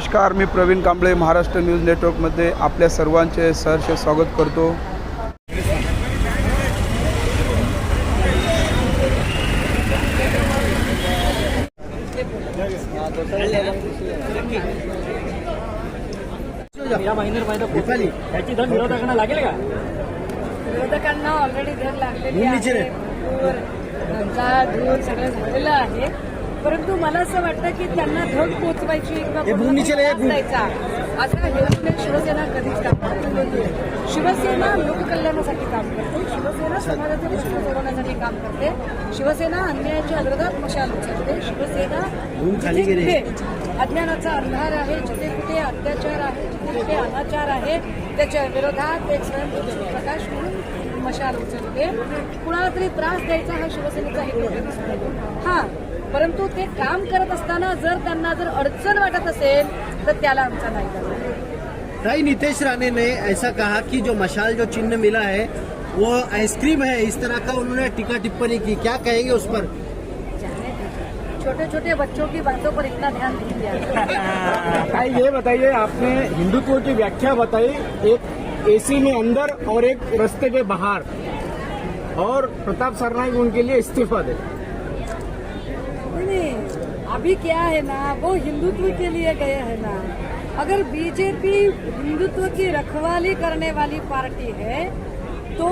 नमस्कार, मी प्रवीण कांबळे महाराष्ट्र न्यूज नेटवर्कमध्ये आपल्या सर्वांचे सहर्ष स्वागत करतो। या महिन्यात पोचाली त्याची धन विरोधकांना लागेल का? विरोधकांना ऑलरेडी धर लागलेली आहे, त्यांचा धूर सगळं झालेलं आहे। परंतु मला असं वाटतं की त्यांना धड पोचवायची द्यायचा असा हेतूने शिवसेना कधीच काम करत नाही। शिवसेना लोककल्याणासाठी काम करते, शिवसेना समाजाचे प्रश्न सोडवण्यासाठी काम करते, शिवसेना अन्यायाच्या विरोधात मशाल उचलते, शिवसेना जिथे अज्ञानाचा अंधार आहे, जिथे कुठे अत्याचार आहे, जिथे कुठे अनाचार आहे त्याच्या विरोधात एक स्वयंप्रकाश म्हणून मशाल उचलते। कुणाला तरी त्रास द्यायचा हा शिवसेनेचा हेतू कधीच नाही। हा, परंतु ते काम करत असताना जर अड़चन वाटत असेल तर त्याला आमचा नाही करणार। भाई नीतीश राणे ने ऐसा कहा कि जो मशाल जो चिन्ह मिला है वो आइसक्रीम है, इस तरह का उन्होंने टीका टिप्पणी की, क्या कहेंगे उस पर? छोटे छोटे बच्चों की बातों पर इतना ध्यान नहीं दिया। भाई ये बताइए, आपने हिंदुत्व की व्याख्या बताई, एक एसी में अंदर और एक रास्ते के बाहर, और प्रताप सरनाईक उनके लिए इस्तीफा दे। नहीं, अभी क्या है ना, वो हिंदुत्व के लिए गए हैं ना। अगर बीजेपी हिंदुत्व की रखवाली करने वाली पार्टी है तो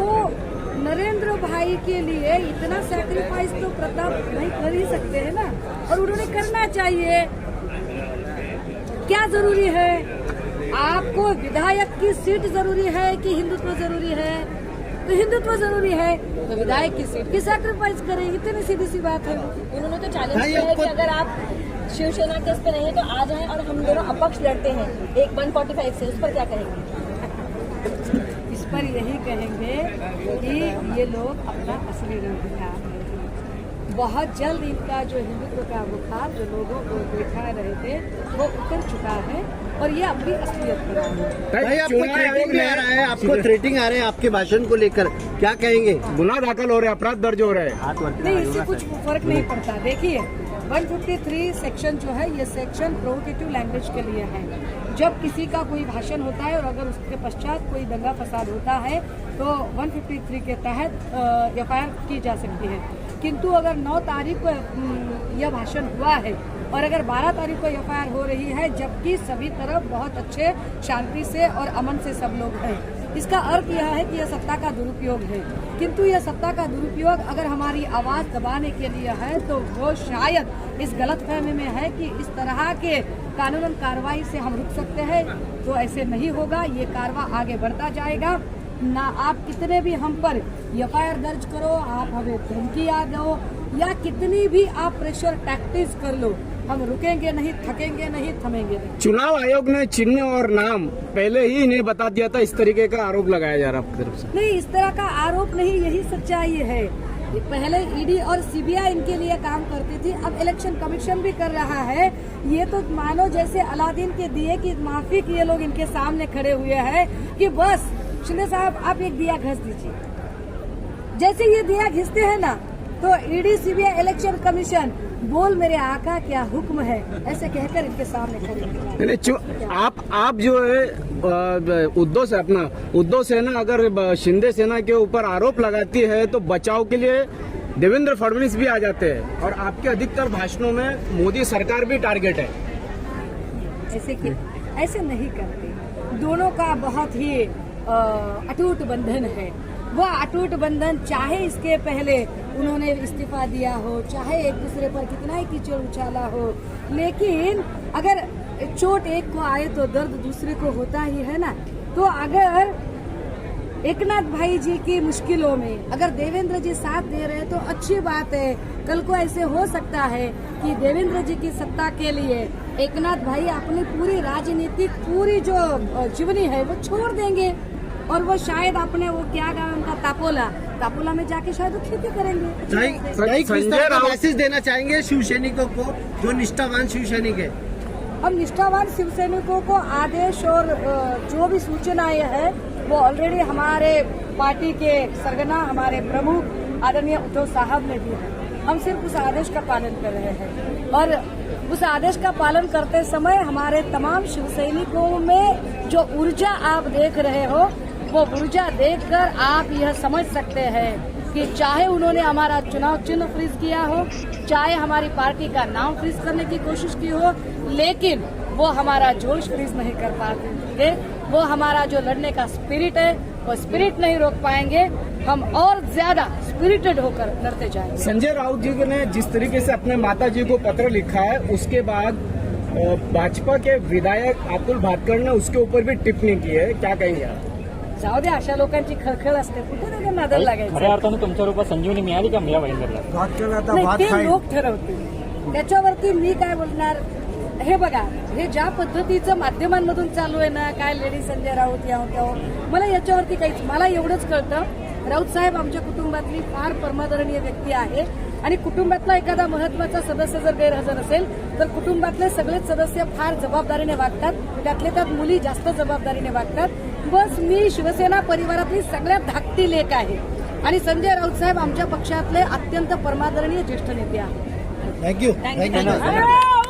नरेंद्र भाई के लिए इतना सैक्रिफाइस तो प्रताप नहीं कर ही सकते हैं ना, और उन्होंने करना चाहिए। क्या जरूरी है? आपको विधायक की सीट जरूरी है कि हिंदुत्व जरूरी है? तो हिंदुत्व जरूरी है तो विधायक की सीट की सैक्रिफाइस करें, इतनी सीधी सी बात है। उन्होंने तो चैलेंज किया है कि अगर आप शिवसेना के उस पर नहीं है तो आ जाएं और हम दोनों अपक्ष लड़ते हैं एक 145 से, उस पर क्या कहेंगे? इस पर यही कहेंगे कि ये लोग अपना असली रंग दिखा रहे हैं। बहुत जल्द इनका जो हिंदुत्व का बुखार जो लोगों को दिखा रहे थे वो उतर चुका है और ये अपनी असलियत पर आ रहे हैं। भाई आपको थ्रेटिंग आ रहा है, आपको थ्रेटिंग आ रहे हैं आपके भाषण को लेकर, क्या कहेंगे? गुनाह दाखिल हो रहे, अपराध दर्ज हो रहे हैं। नहीं, इससे कुछ फर्क नहीं पड़ता। देखिए 153 सेक्शन जो है ये सेक्शन प्रोवोकेटिव लैंग्वेज के लिए है। जब किसी का कोई भाषण होता है और अगर उसके पश्चात कोई दंगा फसाद होता है तो 153 के तहत एफआईआर की जा सकती है। किंतु अगर 9 तारीख को यह भाषण हुआ है और अगर 12 तारीख को एफआईआर हो रही है, जबकि सभी तरफ बहुत अच्छे शांति से और अमन से सब लोग हैं, इसका अर्थ यह है कि यह सत्ता का दुरुपयोग है। किंतु यह सत्ता का दुरुपयोग अगर हमारी आवाज दबाने के लिए है तो वो शायद इस गलतफहमी में है कि इस तरह के कानूनन कार्रवाई से हम रुक सकते हैं, तो ऐसे नहीं होगा। ये कारवा आगे बढ़ता जाएगा ना। आप कितने भी हम पर एफआईआर दर्ज करो, आप हमें धमकियां दो या कितनी भी आप प्रेशर टैक्टिक्स कर लो, हम रुकेंगे नहीं, थकेंगे नहीं, थमेंगे नहीं। चुनाव आयोग ने चिन्ह और नाम पहले ही इन्हें बता दिया था, इस तरीके का आरोप लगाया जा रहा है आपकी तरफ से। नहीं, इस तरह का आरोप नहीं, यही सच्चाई है। पहले ईडी और सीबीआई इनके लिए काम करती थी, अब इलेक्शन कमीशन भी कर रहा है। ये तो मानो जैसे अलादीन के दिए की माफिक ये लोग इनके सामने खड़े हुए हैं कि बस शिंदे साहब आप एक दिया घस दीजिए। जैसे ये दिया घिसते हैं ना तो ईडी सीबीआई इलेक्शन कमीशन बोल मेरे आका क्या हुक्म है, ऐसे कहकर इनके सामने खड़े। आप जो है उद्धव सेना अगर शिंदे सेना के ऊपर आरोप लगाती है तो बचाव के लिए देवेंद्र फडणवीस भी आ जाते हैं और आपके अधिकतर भाषणों में मोदी सरकार भी टारगेट है। ऐसे नहीं करते। दोनों का बहुत ही अटूट बंधन है। वह अटूट बंधन चाहे इसके पहले उन्होंने इस्तीफा दिया हो, चाहे एक दूसरे पर कितना ही कीचड़ उछाला हो, लेकिन अगर चोट एक को आए तो दर्द दूसरे को होता ही है ना। तो अगर एकनाथ भाई जी की मुश्किलों में अगर देवेंद्र जी साथ दे रहे हैं तो अच्छी बात है। कल को ऐसे हो सकता है कि देवेंद्र जी की सत्ता के लिए एकनाथ भाई अपनी पूरी राजनीतिक पूरी जो जीवनी है वो छोड़ देंगे और वो शायद अपने वो क्या गाँव उनका तापोला में जाके शायद वो खेती करेंगे। मैसेज देना चाहेंगे शिव सैनिकों को जो निष्ठावान शिव सैनिक है? हम निष्ठावान शिव सैनिकों को आदेश और जो भी सूचनाएं हैं वो ऑलरेडी हमारे पार्टी के सरगना हमारे प्रमुख आदरणीय उद्धव साहब ने दी है। हम सिर्फ उस आदेश का पालन कर रहे हैं और उस आदेश का पालन करते समय हमारे तमाम शिवसैनिकों में जो ऊर्जा आप देख रहे हो, वो ऊर्जा देखकर आप यह समझ सकते हैं कि चाहे उन्होंने हमारा चुनाव चिन्ह फ्रीज किया हो, चाहे हमारी पार्टी का नाम फ्रीज करने की कोशिश की हो, लेकिन वो हमारा जोश फ्रीज नहीं कर पाते। वो हमारा जो लड़ने का स्पिरिट है, वो स्पिरिट नहीं रोक पाएंगे। हम और ज्यादा स्पिरिटेड होकर लड़ते जाएंगे। संजय राउत जी ने जिस तरीके से अपने माता जी को पत्र लिखा है, उसके बाद भाजपा के विधायक अतुल भातकर ने उसके ऊपर भी टिप्पणी की है, क्या कहेंगे आप? जाऊ दे, अशा लोकांची खळखळ असते, कुठे त्याच्या नादाला लागायचं? खऱ्या अर्थानं तुमच्या रूपात संजीवनी मिळाली का या भाईंदरला? नाही, ते लोक ठरवतील, त्याच्यावरती मी काय बोलणार? हे बघा, हे ज्या पद्धतीचं माध्यमांमधून चालू आहे ना, काय लेडी संजय राऊत या होत्या, मला याच्यावरती काहीच, मला एवढंच कळतं, राऊत साहेब आमच्या कुटुंबातली फार परमादरणीय व्यक्ती आहे आणि कुटुंबातला एखादा महत्वाचा सदस्य जर गैरहजर असेल तर कुटुंबातले सगळेच सदस्य फार जबाबदारीने वागतात, त्यातले त्यात मुली जास्त जबाबदारीने वागतात. बस मी शिवसेना परिवारातली सगळ्यात धाकटी लेक आहे आणि संजय राऊत साहेब आमच्या पक्षातले अत्यंत परमादरणीय ज्येष्ठ नेते आहेत. Thank you. थँक्यू.